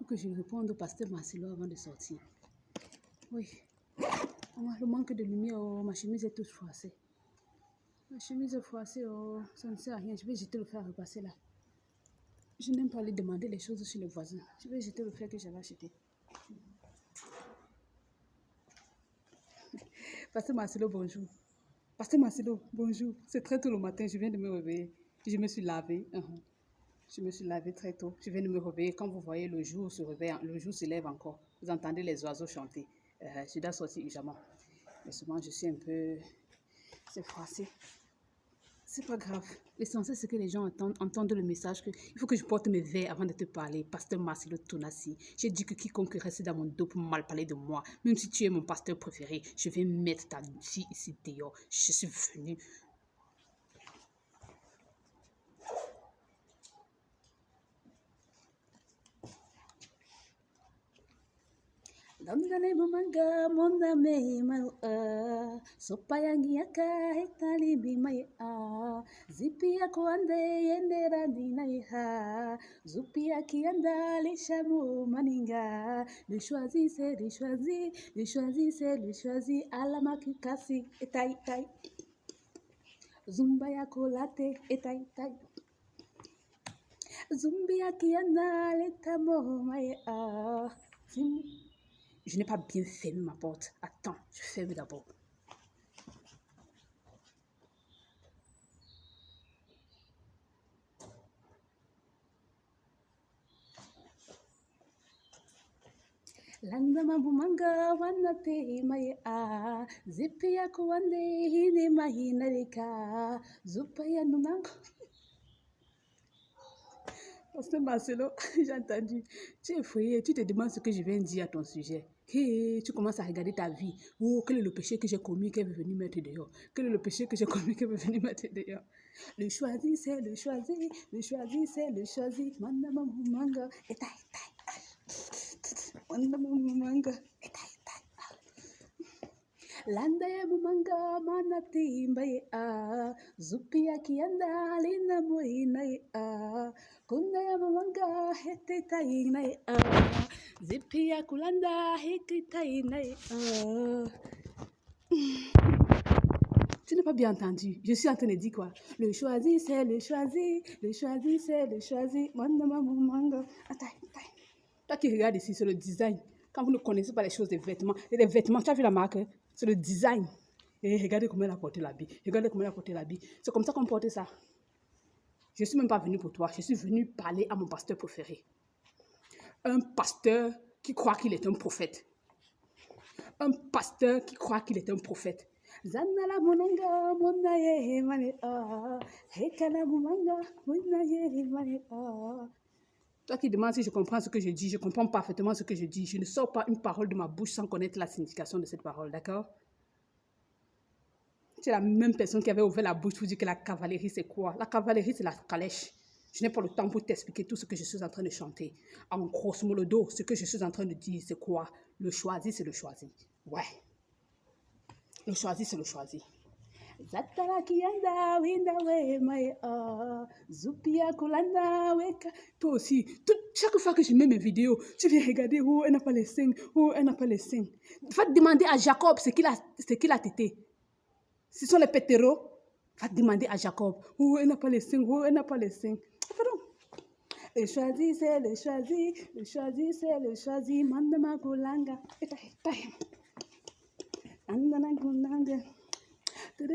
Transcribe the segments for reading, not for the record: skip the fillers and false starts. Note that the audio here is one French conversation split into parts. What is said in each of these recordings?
que je réponde au pasteur Marcelo avant de sortir. Oui. Le manque de lumière, oh, ma chemise est toute froissée. Ma chemise est froissée, oh, ça ne sert à rien. Je vais jeter le fer à repasser là. Je n'aime pas aller demander les choses chez les voisins. Je vais jeter le fer que j'avais acheté. Pasteur Marcelo, bonjour. Pasteur Marcelo, bonjour. C'est très tôt le matin, je viens de me réveiller. Je me suis lavée. Je me suis lavée très tôt. Je viens de me réveiller. Quand vous voyez le jour se réveille, le jour se lève encore. Vous entendez les oiseaux chanter. Je dois sortir urgemment. Mais souvent, je suis un peu... C'est froissé. C'est pas grave. L'essentiel, c'est que les gens entendent le message que il faut que je porte mes verres avant de te parler. Pasteur Marcelo Tonassi. J'ai dit que quiconque reste dans mon dos pour mal parler de moi, même si tu es mon pasteur préféré, je vais mettre ta fille ici dehors. Je suis venue. Dandane mamanga mona me mai sopa yangi yaka hetali bi mai zipi yako ande yendera dina ha zupi yaki anda lishamu maninga le choisi c'est le choisi le choisi c'est le choisi alama kikasi etai tai zumba yako latte etai tai zumbi yaki anda letamo mai Je n'ai pas bien fermé ma porte. Attends, je ferme d'abord. Landama bumanga wanate mai zipia kuande hine mahinarika zupaya numango. Pasteur Marcelo, j'ai entendu. Tu es effrayé, tu te demandes ce que je viens dire à ton sujet. Hey, tu commences à regarder ta vie. Oh, quel est le péché que j'ai commis qu'elle veut venir mettre dehors? Quel est le péché que j'ai commis qu'elle veut venir mettre dehors? Le choisi, c'est le choisi. Le choisi, c'est le choisi. Mandama mumanga. Eta, eta. Mandama mumanga. Eta, eta. Landa ya mumanga manati mbaye zupia kianda lina moina kuna ya mumanga hete taina zipia kulanda hete taina Tu n'as pas bien entendu. Je suis en train de dire quoi? Le choisi, c'est le choisi. Le choisi, c'est le choisi. Mandama mumanga. Attends. Toi qui regardes ici, c'est le design. Quand vous ne connaissez pas les choses des vêtements, et les vêtements, tu as vu la marque? C'est le design. Et regardez comment elle a porté l'habit. Regardez comment elle a porté l'habit. C'est comme ça qu'on portait ça. Je ne suis même pas venue pour toi. Je suis venue parler à mon pasteur préféré. Un pasteur qui croit qu'il est un prophète. Un pasteur qui croit qu'il est un prophète. Zanala monanga monaye mane hekana monanga monaye mane Toi qui demandes si je comprends ce que je dis, je comprends parfaitement ce que je dis. Je ne sors pas une parole de ma bouche sans connaître la signification de cette parole, d'accord? C'est la même personne qui avait ouvert la bouche pour dire que la cavalerie, c'est quoi? La cavalerie, c'est la calèche. Je n'ai pas le temps pour t'expliquer tout ce que je suis en train de chanter. En grosso modo, ce que je suis en train de dire, c'est quoi? Le choisi, c'est le choisi. Ouais. Le choisi, c'est le choisi. Zatara kianda winda we mai zupia kulanda weka. Toi aussi, chaque fois que je mets mes vidéos, tu viens regarder où elle n'a pas les seins, où elle n'a pas les seins. Va demander à Jacob ce qu'il a tété. Ce sont les pétéros. Va demander à Jacob où elle n'a pas les seins, où elle n'a pas les seins. Pardon. Le choisi, c'est le choisi. Le choisi, c'est le choisi. Mandama kulanga. Andana kulanga. Je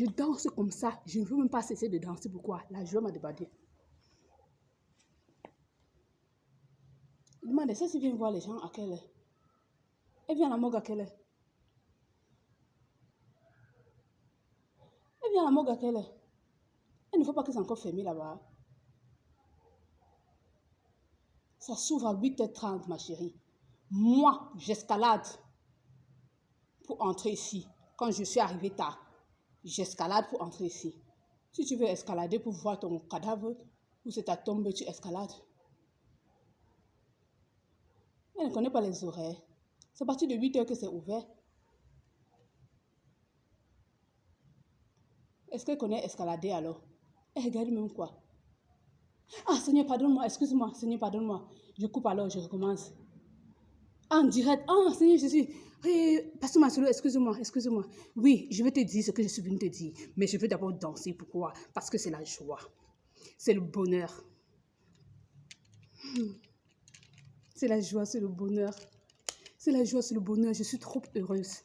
danse comme ça. Je ne veux même pas cesser de danser. Pourquoi? La joie m'a débordé. Demandez ça si vient voir les gens à quelle heure. Elle vient à la morgue à quelle heure? Elle vient à la morgue à quelle heure? Il ne faut pas que c'est encore fermé là-bas. Ça s'ouvre à 8h30, ma chérie. Moi, j'escalade pour entrer ici. Quand je suis arrivée tard, j'escalade pour entrer ici. Si tu veux escalader pour voir ton cadavre ou c'est ta tombe, tu escalades. Elle ne connaît pas les horaires. C'est à partir de 8 heures que c'est ouvert. Est-ce qu'elle connaît escalader alors? Elle regarde même quoi? Ah, Seigneur, pardonne-moi, excuse-moi, Seigneur, pardonne-moi. Je coupe alors, je recommence. En direct, ah, Seigneur Jésus, Pasteur Marcelo, excuse-moi, excuse-moi. Oui, je vais te dire ce que je suis venu te dire, mais je veux d'abord danser. Pourquoi? Parce que c'est la joie, c'est le bonheur. C'est la joie, c'est le bonheur. C'est la joie, c'est le bonheur. Je suis trop heureuse.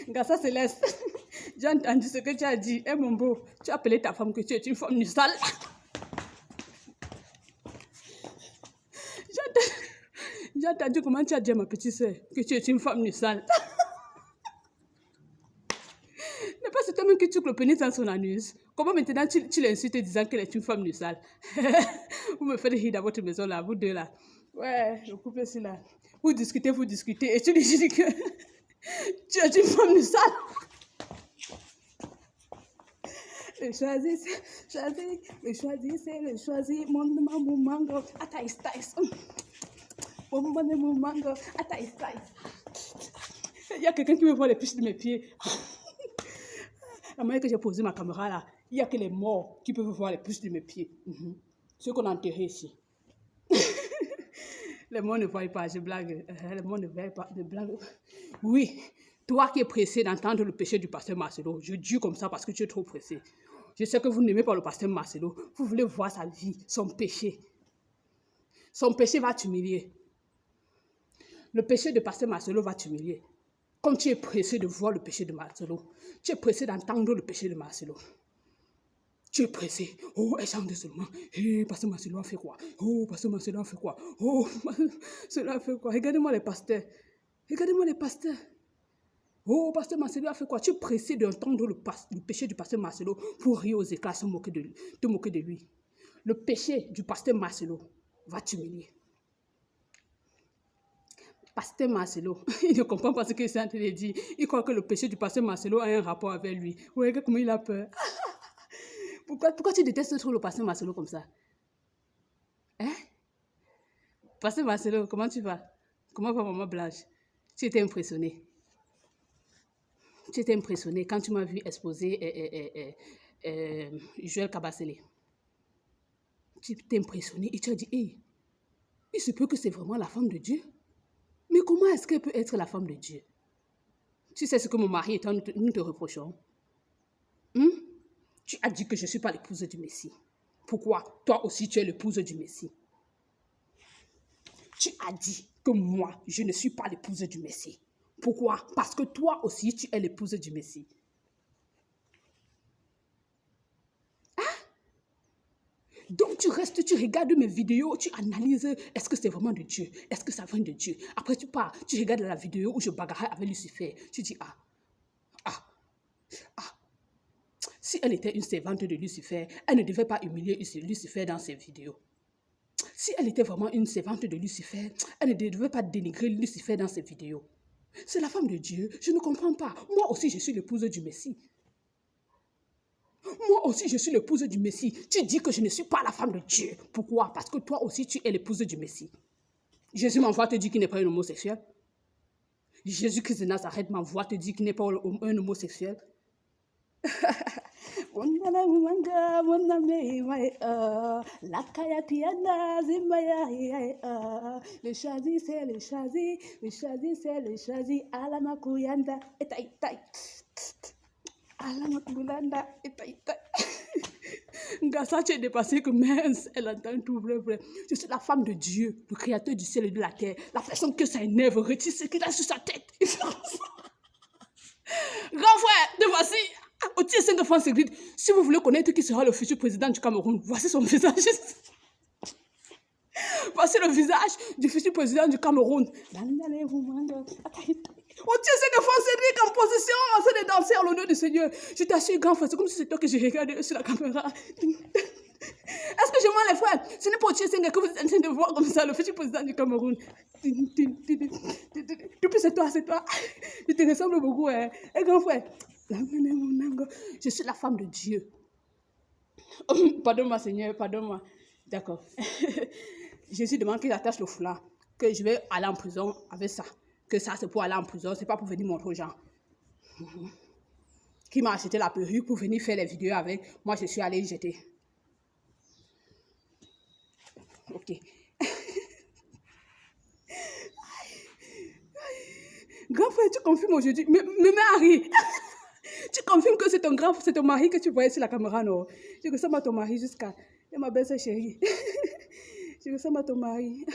Gassa Céleste, j'ai entendu ce que tu as dit. Eh mon beau, tu as appelé ta femme que tu es une femme sale. J'ai entendu comment tu as dit à ma petite soeur que tu es une femme sale. N'est pas cet homme que tu le pénis dans son anus. Comment maintenant tu l'insultes disant qu'elle est une femme sale? Vous me faites rire dans votre maison là, vous deux là. Ouais, le couple c'est là. Vous discutez. Et tu dis que tu es une femme sale. Le choisi, mon mango, ataïs. Mon mango, ataïs. Il y a quelqu'un qui me voit les pieds de mes pieds. La manière que j'ai posé ma caméra là, il n'y a que les morts qui peuvent voir les puces de mes pieds. Ceux qu'on a enterrés ici. Les morts ne voient pas, je blague. Les morts ne voient pas, je blague. Oui, toi qui es pressé d'entendre le péché du pasteur Marcelo, je dis comme ça parce que tu es trop pressé. Je sais que vous n'aimez pas le pasteur Marcelo. Vous voulez voir sa vie, son péché. Son péché va t'humilier. Le péché de pasteur Marcelo va t'humilier. Comme tu es pressé de voir le péché de Marcelo, tu es pressé d'entendre le péché de Marcelo. Tu es pressé. Oh, elle chante seulement. Hey, pasteur Marcelo a fait quoi? Oh, pasteur Marcelo a fait quoi? Oh, cela a fait quoi? Regardez-moi les pasteurs. Regardez-moi les pasteurs. Oh, pasteur Marcelo a fait quoi? Tu es pressé d'entendre le péché du pasteur Marcelo pour rire aux éclats, te moquer de lui. Le péché du pasteur Marcelo va t'humilier. Pasteur Marcelo, il ne comprend pas ce que c'est en train de dire. Il croit que le péché du pasteur Marcelo a un rapport avec lui. Vous voyez comment il a peur. Pourquoi tu détestes trop le pasteur Marcelo comme ça? Hein? Pasteur Marcelo, comment tu vas? Comment va maman Blanche? Tu étais impressionné. Tu étais impressionné quand tu m'as vu exposer Joël Kabasele. Tu t'es impressionné et tu as dit, hey, il se peut que c'est vraiment la femme de Dieu. Mais comment est-ce qu'elle peut être la femme de Dieu? Tu sais ce que mon mari et toi, nous te reprochons? Tu as dit que je ne suis pas l'épouse du Messie. Pourquoi? Toi aussi, tu es l'épouse du Messie. Tu as dit que moi, je ne suis pas l'épouse du Messie. Pourquoi? Parce que toi aussi, tu es l'épouse du Messie. Donc tu restes, tu regardes mes vidéos, tu analyses, est-ce que c'est vraiment de Dieu? Est-ce que ça vient de Dieu? Après tu pars, tu regardes la vidéo où je bagarrais avec Lucifer. Tu dis, si elle était une servante de Lucifer, elle ne devait pas humilier Lucifer dans ses vidéos. Si elle était vraiment une servante de Lucifer, elle ne devait pas dénigrer Lucifer dans ses vidéos. C'est la femme de Dieu, je ne comprends pas. Moi aussi, je suis l'épouse du Messie. Moi aussi, je suis l'épouse du Messie. Tu dis que je ne suis pas la femme de Dieu. Pourquoi? Parce que toi aussi, tu es l'épouse du Messie. Jésus m'envoie te dire qu'il n'est pas un homosexuel. Jésus-Christ de Nazareth m'envoie te dire qu'il n'est pas un homosexuel. Le choisi, c'est le choisi. Le choisi, c'est le choisi. Alamakouyanda. Alamakouyanda. Gassa, tu es dépassé que mince, elle entend tout vrai. Je suis la femme de Dieu, le créateur du ciel et de la terre. La personne que ça énerve retire ce qu'il a sur sa tête. Grand frère, te voici. Au tiers 5 France Église, si vous voulez connaître qui sera le futur président du Cameroun, voici son visage. Voici le visage du futur président du Cameroun. Au tiers 5 France Église en position, en train de danser à l'honneur du Seigneur. Je t'assure, grand frère, c'est comme si c'est toi que j'ai regardé sur la caméra. Est-ce que je mens les frères? Ce n'est pas au tiers 5 que vous êtes en train de voir comme ça le futur président du Cameroun. Depuis c'est toi. Je te ressemble beaucoup, hein. Et grand frère, je suis la femme de Dieu. Pardonne-moi, Seigneur, pardonne-moi. D'accord. Jésus demande qu'il attache le foulard, que je vais aller en prison avec ça. Que ça, c'est pour aller en prison, c'est pas pour venir montrer aux gens. Qui m'a acheté la perruque pour venir faire les vidéos avec. Moi, je suis allée jeter. Ok. Grand frère, tu confirmes aujourd'hui. Mais Harry, tu confirmes que c'est ton mari que tu voyais sur la caméra, non? Je ressemble à ton mari jusqu'à... Et ma belle-sœur chérie. Je ressemble à ton mari.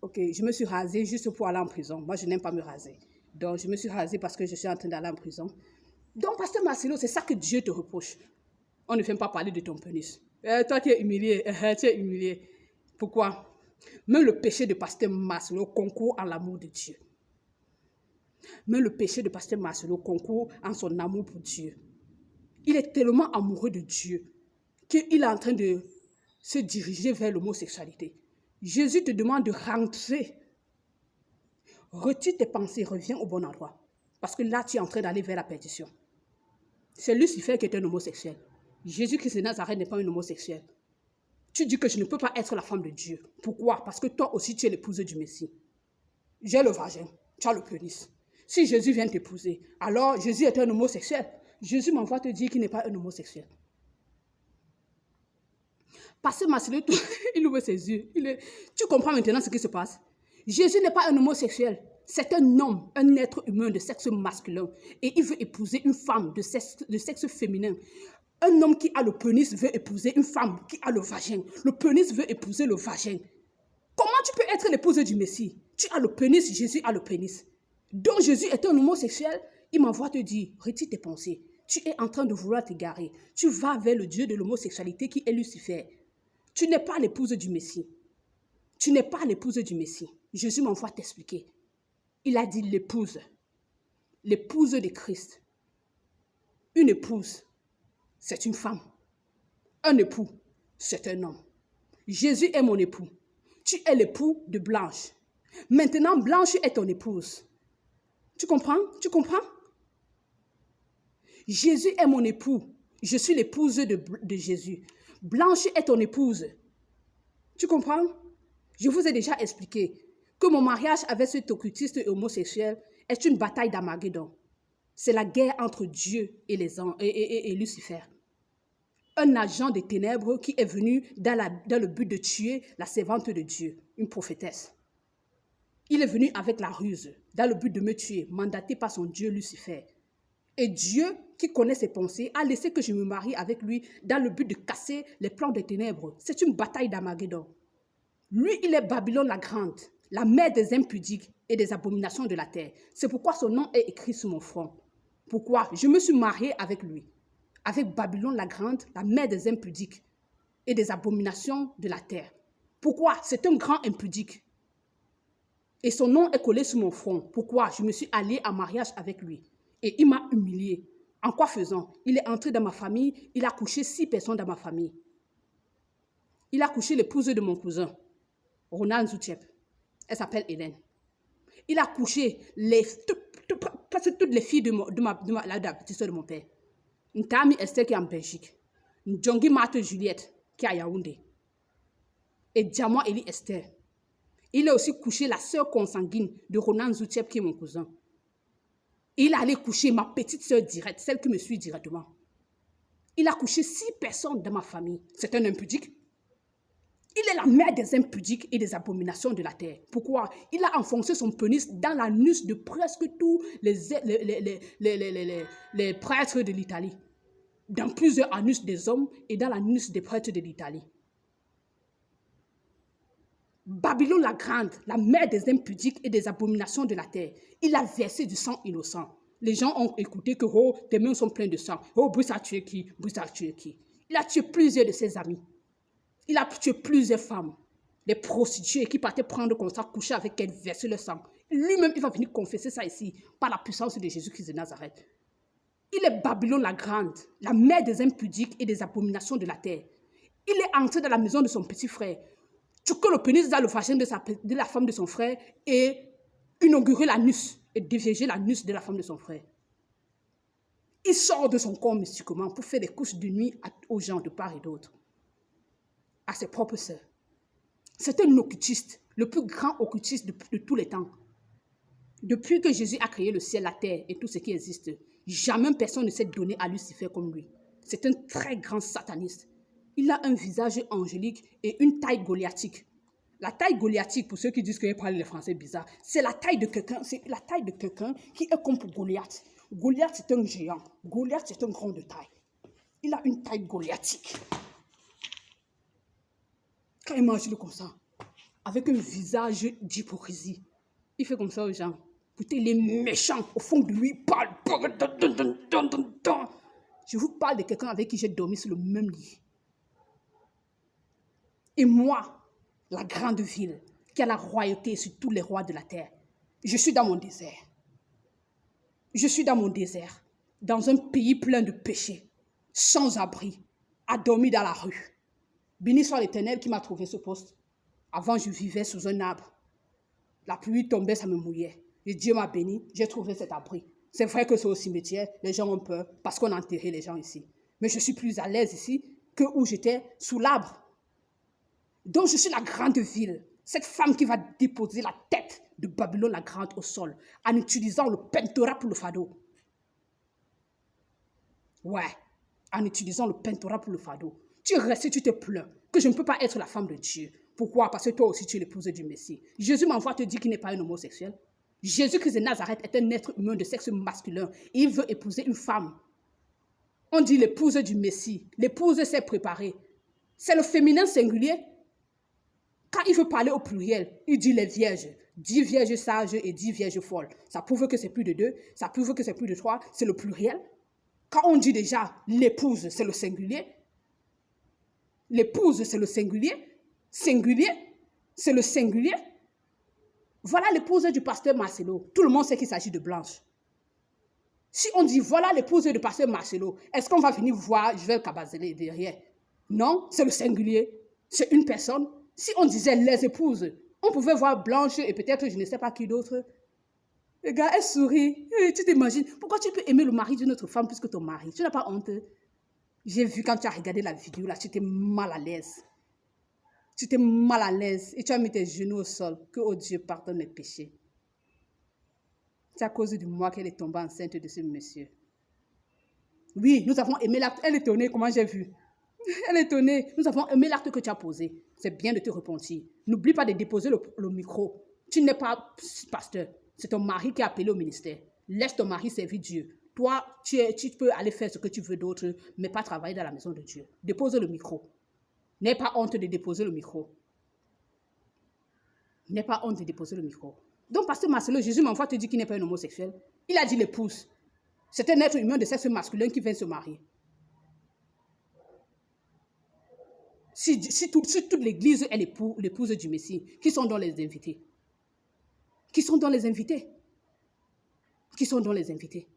Ok, je me suis rasée juste pour aller en prison. Moi, je n'aime pas me raser. Donc, je me suis rasée parce que je suis en train d'aller en prison. Donc, pasteur Marcelo, c'est ça que Dieu te reproche. On ne vient pas parler de ton pénis. Toi, tu es humilié. Tu es humilié. Pourquoi? Même le péché de pasteur Marcelo concourt en l'amour de Dieu. Même le péché de pasteur Marcelo concourt en son amour pour Dieu. Il est tellement amoureux de Dieu qu'il est en train de se diriger vers l'homosexualité. Jésus te demande de rentrer. Retire tes pensées, reviens au bon endroit. Parce que là, tu es en train d'aller vers la perdition. C'est Lucifer qui est un homosexuel. Jésus-Christ de Nazareth n'est pas un homosexuel. Tu dis que je ne peux pas être la femme de Dieu. Pourquoi? Parce que toi aussi, tu es l'épouse du Messie. J'ai le vagin, tu as le pénis. Si Jésus vient t'épouser, alors Jésus est un homosexuel. Jésus m'envoie te dire qu'il n'est pas un homosexuel. Pasteur Marcelo, il ouvre ses yeux. Tu comprends maintenant ce qui se passe? Jésus n'est pas un homosexuel. C'est un homme, un être humain de sexe masculin. Et il veut épouser une femme de sexe féminin. Un homme qui a le pénis veut épouser une femme qui a le vagin. Le pénis veut épouser le vagin. Comment tu peux être l'épouse du Messie? Tu as le pénis, Jésus a le pénis. Donc Jésus est un homosexuel. Il m'envoie te dire, retire tes pensées. Tu es en train de vouloir t'égarer. Tu vas vers le Dieu de l'homosexualité qui est Lucifer. Tu n'es pas l'épouse du Messie. Tu n'es pas l'épouse du Messie. Jésus m'envoie t'expliquer. Il a dit l'épouse. L'épouse de Christ. Une épouse, c'est une femme. Un époux, c'est un homme. Jésus est mon époux. Tu es l'époux de Blanche. Maintenant, Blanche est ton épouse. Tu comprends? Tu comprends? Jésus est mon époux. Je suis l'épouse de Jésus. Blanche est ton épouse. Tu comprends? Je vous ai déjà expliqué que mon mariage avec cet occultiste et homosexuel est une bataille d'Armageddon. C'est la guerre entre Dieu et Lucifer. Un agent des ténèbres qui est venu dans le but de tuer la servante de Dieu, une prophétesse. Il est venu avec la ruse, dans le but de me tuer, mandaté par son Dieu Lucifer. Et Dieu, qui connaît ses pensées, a laissé que je me marie avec lui dans le but de casser les plans des ténèbres. C'est une bataille d'Armageddon. Lui, il est Babylone la grande, la mère des impudiques et des abominations de la terre. C'est pourquoi son nom est écrit sur mon front. Pourquoi? Je me suis mariée avec lui, avec Babylone la grande, la mère des impudiques et des abominations de la terre. Pourquoi? C'est un grand impudique. Et son nom est collé sur mon front. Pourquoi? Je me suis alliée en mariage avec lui. Et il m'a humiliée. En quoi faisant? Il est entré dans ma famille, il a couché 6 personnes dans ma famille. Il a couché l'épouse de mon cousin, Ronan Zoutiep. Elle s'appelle Hélène. Il a couché presque toutes les filles la petite soeur de mon père. Ntami Esther qui est en Belgique. Ndjongi Marthe Juliette qui est à Yaoundé. Et Diamant Eli Esther. Il a aussi couché la sœur consanguine de Ronan Zoutiep qui est mon cousin. Et il est allé coucher ma petite sœur directe, celle qui me suit directement. Il a couché 6 personnes dans ma famille. C'est un impudique. Il est la mère des impudiques et des abominations de la terre. Pourquoi? Il a enfoncé son pénis dans l'anus de presque tous les prêtres de l'Italie. Dans plusieurs anus des hommes et dans l'anus des prêtres de l'Italie. Babylone la grande, la mère des impudiques et des abominations de la terre. Il a versé du sang innocent. Les gens ont écouté que oh, tes mains sont pleines de sang. Oh, Brice a tué qui? Brice a tué qui? Il a tué plusieurs de ses amis. Il a tué plusieurs femmes. Les prostituées qui partaient prendre comme ça, coucher avec elles, verser le sang. Lui-même, il va venir confesser ça ici, par la puissance de Jésus-Christ de Nazareth. Il est Babylone la grande, la mère des impudiques et des abominations de la terre. Il est entré dans la maison de son petit frère. Choqué le pénis dans le vagin de la femme de son frère et inaugurer l'anus et déviger l'anus de la femme de son frère. Il sort de son corps mystiquement pour faire des couches de nuit aux gens de part et d'autre, à ses propres sœurs. C'est un occultiste, le plus grand occultiste de tous les temps. Depuis que Jésus a créé le ciel, la terre et tout ce qui existe, jamais personne ne s'est donné à Lucifer comme lui. C'est un très grand sataniste. Il a un visage angélique et une taille goliathique. La taille goliathique, pour ceux qui disent qu'il parle le français bizarre, c'est la taille de quelqu'un, qui est comme pour Goliath. Goliath, c'est un géant. Goliath, c'est un grand de taille. Il a une taille goliathique. Quand il mange comme ça, avec un visage d'hypocrisie, il fait comme ça aux gens. Écoutez, il est méchant. Au fond de lui, il parle. Je vous parle de quelqu'un avec qui j'ai dormi sur le même lit. Et moi, la grande ville, qui a la royauté sur tous les rois de la terre, je suis dans mon désert. Je suis dans mon désert, dans un pays plein de péchés, sans abri, à dormir dans la rue. Béni soit l'Éternel qui m'a trouvé ce poste. Avant, je vivais sous un arbre. La pluie tombait, ça me mouillait. Et Dieu m'a béni, j'ai trouvé cet abri. C'est vrai que c'est au cimetière, les gens ont peur parce qu'on a enterré les gens ici. Mais je suis plus à l'aise ici que où j'étais sous l'arbre. Donc je suis la grande ville, cette femme qui va déposer la tête de Babylone la grande au sol en utilisant le pentora pour le fardeau. Ouais, en utilisant le pentora pour le fardeau. Tu restes et tu te plains que je ne peux pas être la femme de Dieu. Pourquoi? Parce que toi aussi tu es l'épouse du Messie. Jésus m'envoie te dire qu'il n'est pas un homosexuel. Jésus-Christ de Nazareth est un être humain de sexe masculin. Et il veut épouser une femme. On dit l'épouse du Messie. L'épouse s'est préparée. C'est le féminin singulier. Quand il veut parler au pluriel, il dit les vierges. 10 vierges sages et 10 vierges folles. Ça prouve que c'est plus de 2, ça prouve que c'est plus de 3, c'est le pluriel. Quand on dit déjà l'épouse, c'est le singulier. L'épouse, c'est le singulier. Singulier, c'est le singulier. Voilà l'épouse du pasteur Marcelo. Tout le monde sait qu'il s'agit de Blanche. Si on dit voilà l'épouse du pasteur Marcelo, est-ce qu'on va venir voir Joël Kabazele derrière? Non, c'est le singulier. C'est une personne. Si on disait les épouses, on pouvait voir Blanche et peut-être je ne sais pas qui d'autre. Le gars, elle sourit. Et tu t'imagines, pourquoi tu peux aimer le mari d'une autre femme plus que ton mari? Tu n'as pas honte? J'ai vu quand tu as regardé la vidéo, là, tu étais mal à l'aise. Tu étais mal à l'aise et tu as mis tes genoux au sol. Que oh Dieu pardonne mes péchés. C'est à cause de moi qu'elle est tombée enceinte de ce monsieur. Oui, nous avons aimé l'acte. Elle est étonnée, comment j'ai vu. Elle est étonnée. Nous avons aimé l'acte que tu as posé. C'est bien de te repentir. N'oublie pas de déposer le micro. Tu n'es pas pasteur. C'est ton mari qui a appelé au ministère. Laisse ton mari servir Dieu. Toi, tu peux aller faire ce que tu veux d'autre, mais pas travailler dans la maison de Dieu. Dépose le micro. N'aie pas honte de déposer le micro. N'aie pas honte de déposer le micro. Donc, pasteur Marcelo, Jésus m'envoie te dire qu'il n'est pas un homosexuel. Il a dit l'épouse. C'est un être humain de sexe masculin qui vient se marier. Si toute l'église est l'épouse du Messie, qui sont dans les invités? Qui sont dans les invités? Qui sont dans les invités?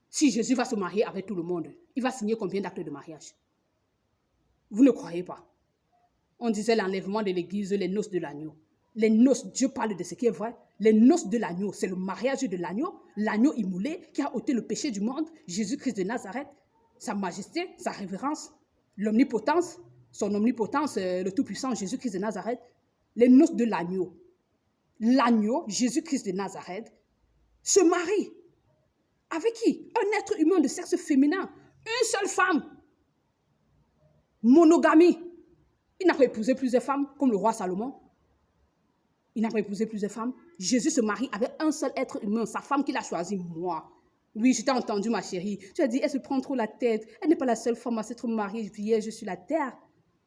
Si Jésus va se marier avec tout le monde, il va signer combien d'actes de mariage? Vous ne croyez pas? On disait l'enlèvement de l'église, les noces de l'agneau. Les noces, Dieu parle de ce qui est vrai. Les noces de l'agneau, c'est le mariage de l'agneau immolé qui a ôté le péché du monde, Jésus-Christ de Nazareth, sa majesté, sa révérence, l'omnipotence, son omnipotence, le Tout-Puissant, Jésus-Christ de Nazareth. Les noces de l'agneau. L'agneau, Jésus-Christ de Nazareth, se marie. Avec qui? Un être humain de sexe féminin. Une seule femme. Monogamie. Il n'a pas épousé plusieurs femmes, comme le roi Salomon. Il n'a pas épousé plusieurs femmes. Jésus se marie avec un seul être humain, sa femme qu'il a choisie, moi. Oui, je t'ai entendu, ma chérie. Tu as dit, elle se prend trop la tête. Elle n'est pas la seule femme à s'être mariée vierge sur la terre.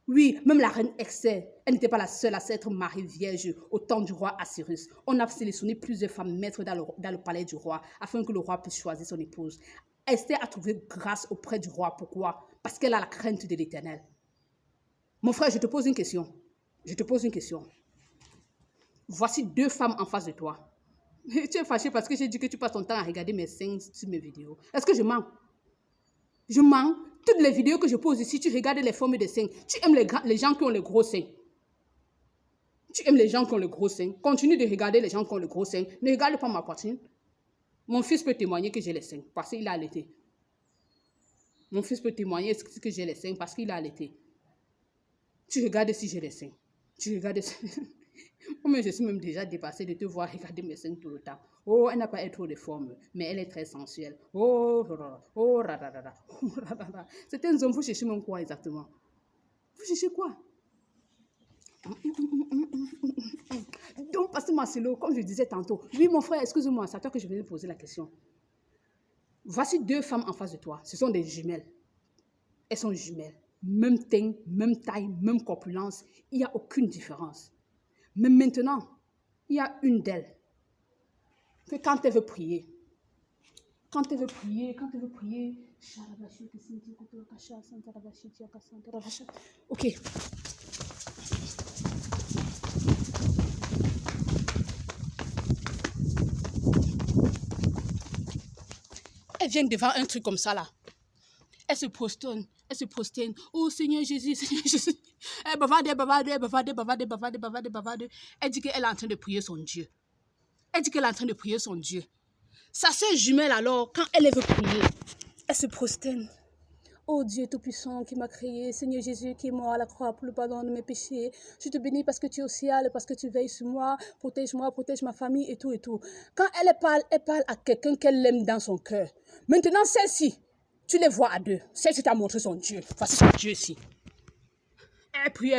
Oui, même la reine Esther, elle n'était pas la seule à s'être mariée vierge au temps du roi Assyrus. On a sélectionné plusieurs femmes maîtres dans le palais du roi afin que le roi puisse choisir son épouse. Esther a trouvé grâce auprès du roi. Pourquoi? Parce qu'elle a la crainte de l'Éternel. Mon frère, je te pose une question. Je te pose une question. Voici 2 femmes en face de toi. Tu es fâché parce que j'ai dit que tu passes ton temps à regarder mes seins sur mes vidéos. Est-ce que je mens? Je mens. Toutes les vidéos que je pose ici, tu regardes les formes de seins. Tu aimes les gens qui ont les gros seins. Tu aimes les gens qui ont le gros seins. Continue de regarder les gens qui ont le gros seins. Ne regarde pas ma poitrine. Mon fils peut témoigner que j'ai les seins parce qu'il a allaité. Mon fils peut témoigner que j'ai les seins parce qu'il a allaité. Tu regardes si j'ai les seins. Tu regardes si... Moi, je suis même déjà dépassée de te voir regarder mes seins tout le temps. Oh, elle n'a pas trop de forme, mais elle est très sensuelle. Oh, oh, radadada. C'est un homme, vous cherchez même quoi exactement? Vous cherchez quoi? Donc, Pasteur Marcelo, comme je disais tantôt, oui, mon frère, excuse-moi, c'est à toi que je venais poser la question. Voici deux femmes en face de toi. Ce sont des jumelles. Elles sont jumelles. Même teint, même taille, même corpulence. Il n'y a aucune différence. Mais maintenant, il y a une d'elles que quand elle veut prier, ok. Elle vient devant un truc comme ça là. Elle se prosterne. Oh Seigneur Jésus, Seigneur Jésus. Elle bavarde. Elle dit qu'elle est en train de prier son Dieu. Sa sœur jumelle alors, quand elle veut prier, elle se prosterne. Oh Dieu Tout-Puissant qui m'a créé, Seigneur Jésus qui est mort à la croix pour le pardon de mes péchés. Je te bénis parce que tu es au ciel, parce que tu veilles sur moi, protège ma famille et tout et tout. Quand elle parle à quelqu'un qu'elle aime dans son cœur. Maintenant, celle-ci, tu les vois à deux. Celle-ci t'a montré son Dieu. Voici son Dieu ici. Elle prie.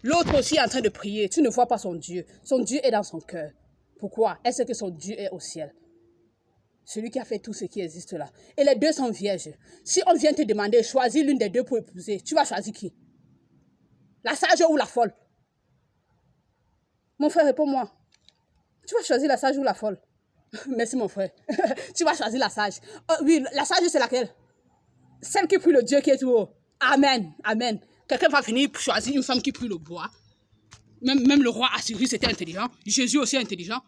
L'autre aussi est en train de prier. Tu ne vois pas son Dieu. Son Dieu est dans son cœur. Pourquoi? Elle sait que son Dieu est au ciel. Celui qui a fait tout ce qui existe là. Et les deux sont vierges. Si on vient te demander, choisis l'une des deux pour épouser, tu vas choisir qui? La sage ou la folle? Mon frère, réponds-moi. Tu vas choisir la sage ou la folle? Merci mon frère. Tu vas choisir la sage. Oui, la sage c'est laquelle? Celle qui prie le Dieu qui est tout haut. Amen. Quelqu'un va venir choisir une femme qui prie le bois. Même le roi Assyrie c'était intelligent. Jésus aussi intelligent.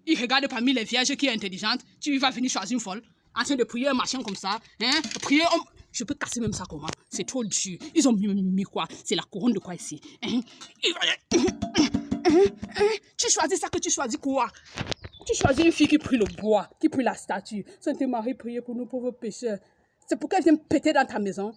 Il regarde parmi les vierges qui est intelligente. Tu vas venir choisir une folle. En train de prier un machin comme ça. Hein? Prier, je peux casser même ça comment? C'est trop dur. Ils ont mis quoi? C'est la couronne de quoi ici? Hein? Tu choisis ça que tu choisis quoi? Tu choisis une fille qui prie le bois, qui prie la statue. Sainte Marie, priez pour nous pauvres pécheurs. C'est pour qu'elle vienne péter dans ta maison.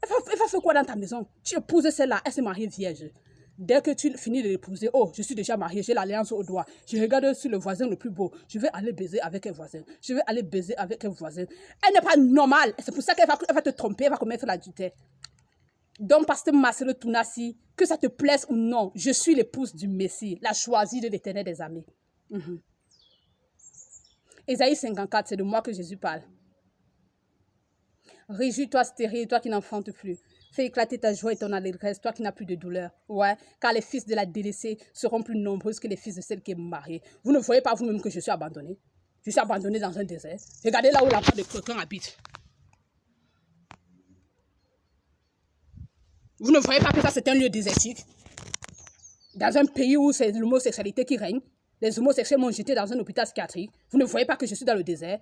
Elle va faire quoi dans ta maison? Tu épouses celle-là, elle s'est mariée vierge. Dès que tu finis de l'épouser, oh, je suis déjà mariée, j'ai l'alliance au doigt. Je regarde sur le voisin le plus beau. Je vais aller baiser avec un voisin. Elle n'est pas normale. C'est pour ça qu'elle va te tromper, elle va commettre l'adultère. Donc, Pasteur Marcelo Tounassi, que ça te plaise ou non, je suis l'épouse du Messie, la choisie de l'Éternel des armées. Ésaïe 54, c'est de moi que Jésus parle. Réjouis-toi, stérile, toi qui n'enfantes plus. Fais éclater ta joie et ton allégresse, toi qui n'as plus de douleur. Ouais, car les fils de la délaissée seront plus nombreux que les fils de celle qui est mariée. Vous ne voyez pas vous-même que je suis abandonnée? Je suis abandonnée dans un désert. Regardez là où la part de quelqu'un habite. Vous ne voyez pas que ça c'est un lieu désertique? Dans un pays où c'est l'homosexualité qui règne, les homosexuels m'ont jeté dans un hôpital psychiatrique. Vous ne voyez pas que je suis dans le désert?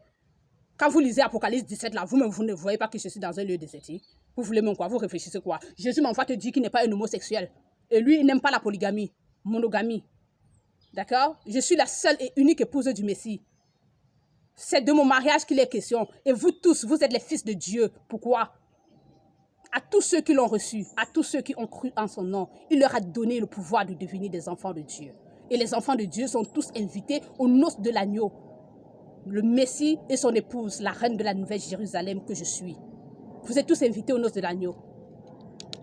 Quand vous lisez Apocalypse 17 là, vous-même vous ne voyez pas que je suis dans un lieu désertique. Vous voulez même quoi? Vous réfléchissez quoi? Jésus m'envoie te dire qu'il n'est pas un homosexuel. Et lui, il n'aime pas la polygamie, monogamie. D'accord? Je suis la seule et unique épouse du Messie. C'est de mon mariage qu'il est question. Et vous tous, vous êtes les fils de Dieu. Pourquoi? À tous ceux qui l'ont reçu, à tous ceux qui ont cru en son nom, il leur a donné le pouvoir de devenir des enfants de Dieu. Et les enfants de Dieu sont tous invités aux noces de l'agneau. Le Messie et son épouse, la reine de la Nouvelle Jérusalem que je suis. Vous êtes tous invités aux noces de l'agneau.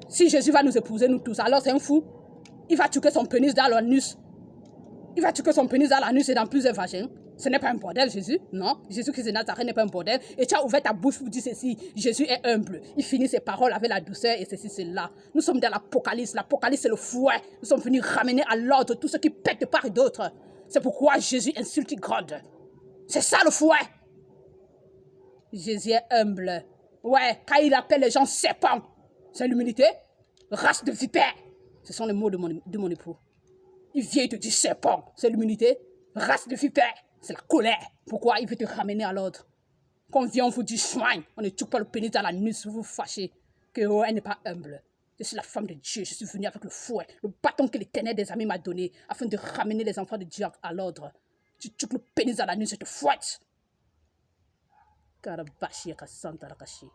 Si Jésus va nous épouser, nous tous, alors c'est un fou. Il va tuer son pénis dans l'anus. Il va tuer son pénis dans l'anus et dans plusieurs vagins. Ce n'est pas un bordel, Jésus. Non, Jésus-Christ de Nazareth n'est pas un bordel. Et tu as ouvert ta bouche pour dire ceci. Jésus est humble. Il finit ses paroles avec la douceur et ceci, cela. Nous sommes dans l'Apocalypse. L'Apocalypse, c'est le fouet. Nous sommes venus ramener à l'ordre tous ceux qui pètent de part et d'autre. C'est pourquoi Jésus insulte God. C'est ça le fouet. Jésus est humble. Ouais, quand il appelle les gens serpents, c'est l'humilité. Race de vipère. Ce sont les mots de mon époux. Il vient et te dit serpent, c'est l'humilité. Race de vipère, c'est la colère. Pourquoi? Il veut te ramener à l'ordre. Quand on vient, on vous dit swine. On ne tue pas le pénis à la nuit, vous vous fâchez. Que oh, elle n'est pas humble. Je suis la femme de Dieu. Je suis venue avec le fouet, le bâton que l'Éternel des amis m'a donné, afin de ramener les enfants de Dieu à l'ordre. Tu tues le pénis à la nuit, je te fouette. Karabashi ka santara kashi.